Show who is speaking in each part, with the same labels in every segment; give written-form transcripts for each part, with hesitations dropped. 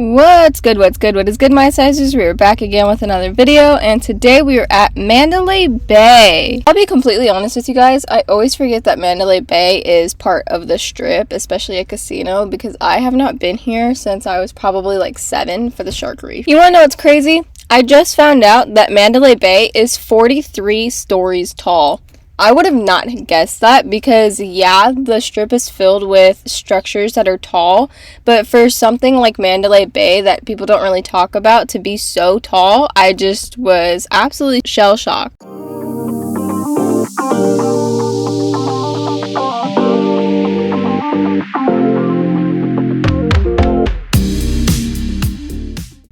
Speaker 1: What's good, what is good, my sizers? We are back again with another video, and today we are at Mandalay Bay. I'll be completely honest with you guys, I always forget that Mandalay Bay is part of the Strip, especially a casino, because I have not been here since I was probably like 7 for the Shark Reef. You wanna know what's crazy? I just found out that Mandalay Bay is 43 stories tall. I would have not guessed that because, yeah, the Strip is filled with structures that are tall, but for something like Mandalay Bay that people don't really talk about to be so tall, I just was absolutely shell-shocked.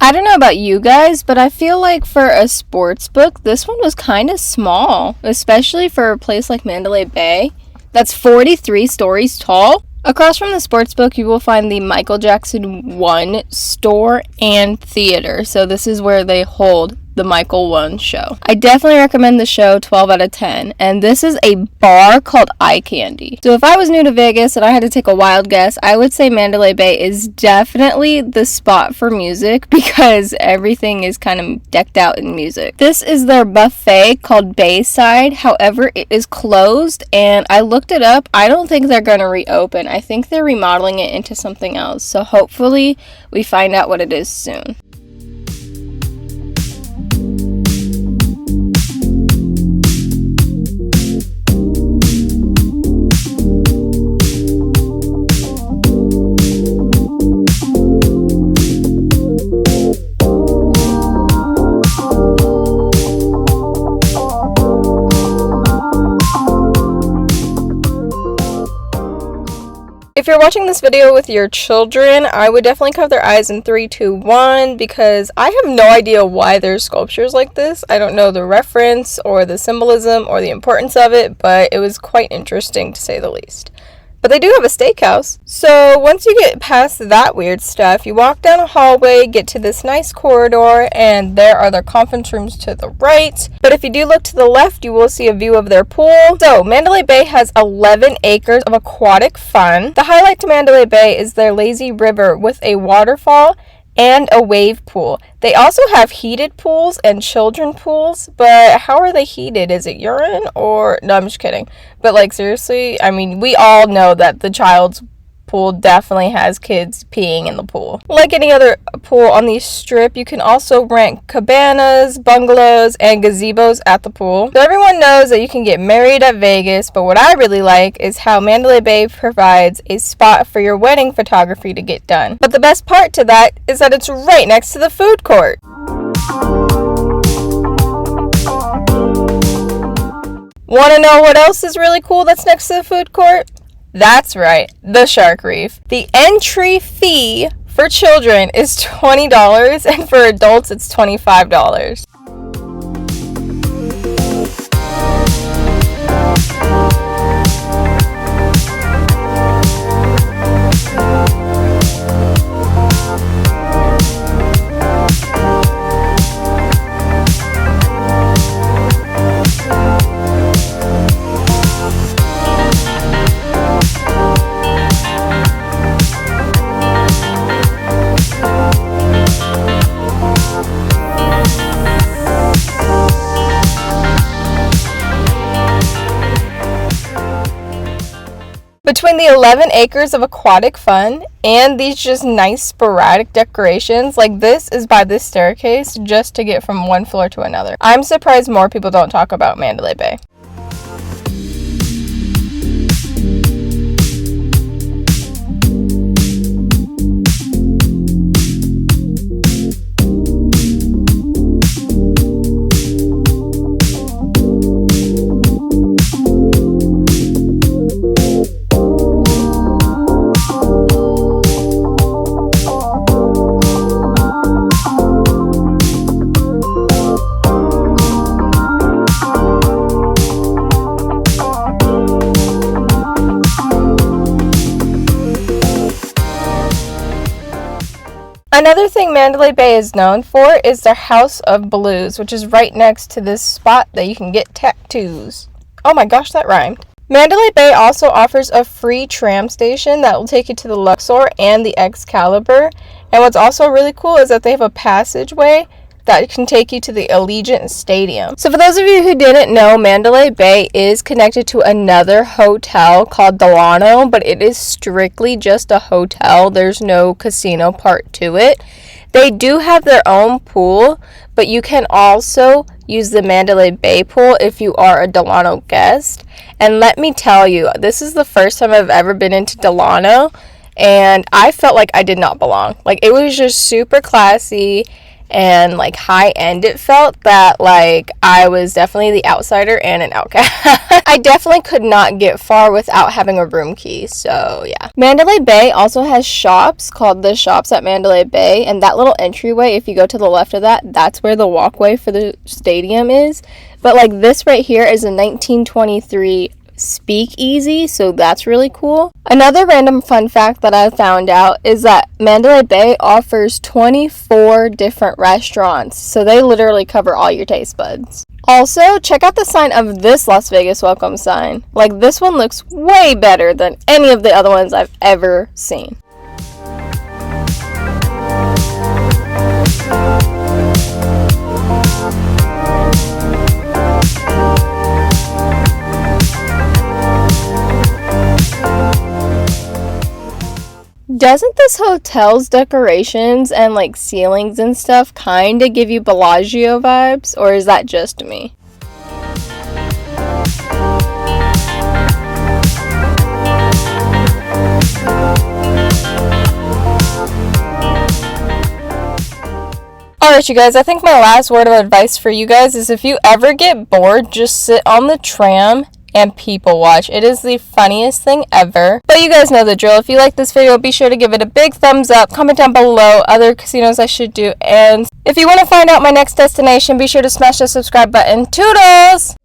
Speaker 1: I don't know about you guys, but I feel like for a sports book, this one was kind of small, especially for a place like Mandalay Bay that's 43 stories tall. Across from the sports book, you will find the Michael Jackson 1 store and theater, so this is where they hold the Michael 1 show. I definitely recommend the show 12 out of 10, and this is a bar called Eye Candy. So if I was new to Vegas and I had to take a wild guess, I would say Mandalay Bay is definitely the spot for music because everything is kind of decked out in music. This is their buffet called Bayside, however it is closed, and I looked it up. I don't think they're going to reopen. I think they're remodeling it into something else, so hopefully we find out what it is soon. If you're watching this video with your children, I would definitely cover their eyes in 3, 2, 1 because I have no idea why there's sculptures like this. I don't know the reference or the symbolism or the importance of it, but it was quite interesting to say the least. But they do have a steakhouse. So once you get past that weird stuff, you walk down a hallway, get to this nice corridor, and there are their conference rooms to the right. But if you do look to the left, you will see a view of their pool. So Mandalay Bay has 11 acres of aquatic fun. The highlight to Mandalay Bay is their lazy river with a waterfall and a wave pool. They also have heated pools and children pools, but how are they heated? Is it urine or... No, I'm just kidding. But like seriously, I mean, we all know that the child's pool definitely has kids peeing in the pool. Like any other pool on the Strip, you can also rent cabanas, bungalows, and gazebos at the pool. So everyone knows that you can get married at Vegas, but what I really like is how Mandalay Bay provides a spot for your wedding photography to get done. But the best part to that is that it's right next to the food court. Want to know what else is really cool that's next to the food court? That's right, the Shark Reef. The entry fee for children is $20 and for adults it's $25. Between the 11 acres of aquatic fun and these just nice sporadic decorations, like this is by this staircase just to get from one floor to another. I'm surprised more people don't talk about Mandalay Bay. Another thing Mandalay Bay is known for is their House of Blues, which is right next to this spot that you can get tattoos. Oh my gosh, that rhymed. Mandalay Bay also offers a free tram station that will take you to the Luxor and the Excalibur, And what's also really cool is that they have a passageway that can take you to the Allegiant Stadium. So for those of you who didn't know, Mandalay Bay is connected to another hotel called Delano, but it is strictly just a hotel. There's no casino part to it. They do have their own pool, but you can also use the Mandalay Bay pool if you are a Delano guest. And let me tell you, this is the first time I've ever been into Delano, and I felt like I did not belong. Like, it was just super classy and like high end. It felt that like I was definitely the outsider and an outcast. I definitely could not get far without having a room key, so yeah. Mandalay Bay also has shops called the Shops at Mandalay Bay, and that little entryway, if you go to the left of that, that's where the walkway for the stadium is. But like this right here is a 1923 speakeasy, so that's really cool. Another random fun fact that I found out is that Mandalay Bay offers 24 different restaurants, so they literally cover all your taste buds. Also, check out the sign of this Las Vegas welcome sign. Like, this one looks way better than any of the other ones I've ever seen. Doesn't this hotel's decorations and like ceilings and stuff kind of give you Bellagio vibes, or is that just me? Alright, you guys, I think my last word of advice for you guys is if you ever get bored, just sit on the tram and people watch. It is the funniest thing ever. But you guys know the drill. If you like this video, be sure to give it a big thumbs up. Comment down below other casinos I should do. And if you want to find out my next destination, be sure to smash the subscribe button. Toodles!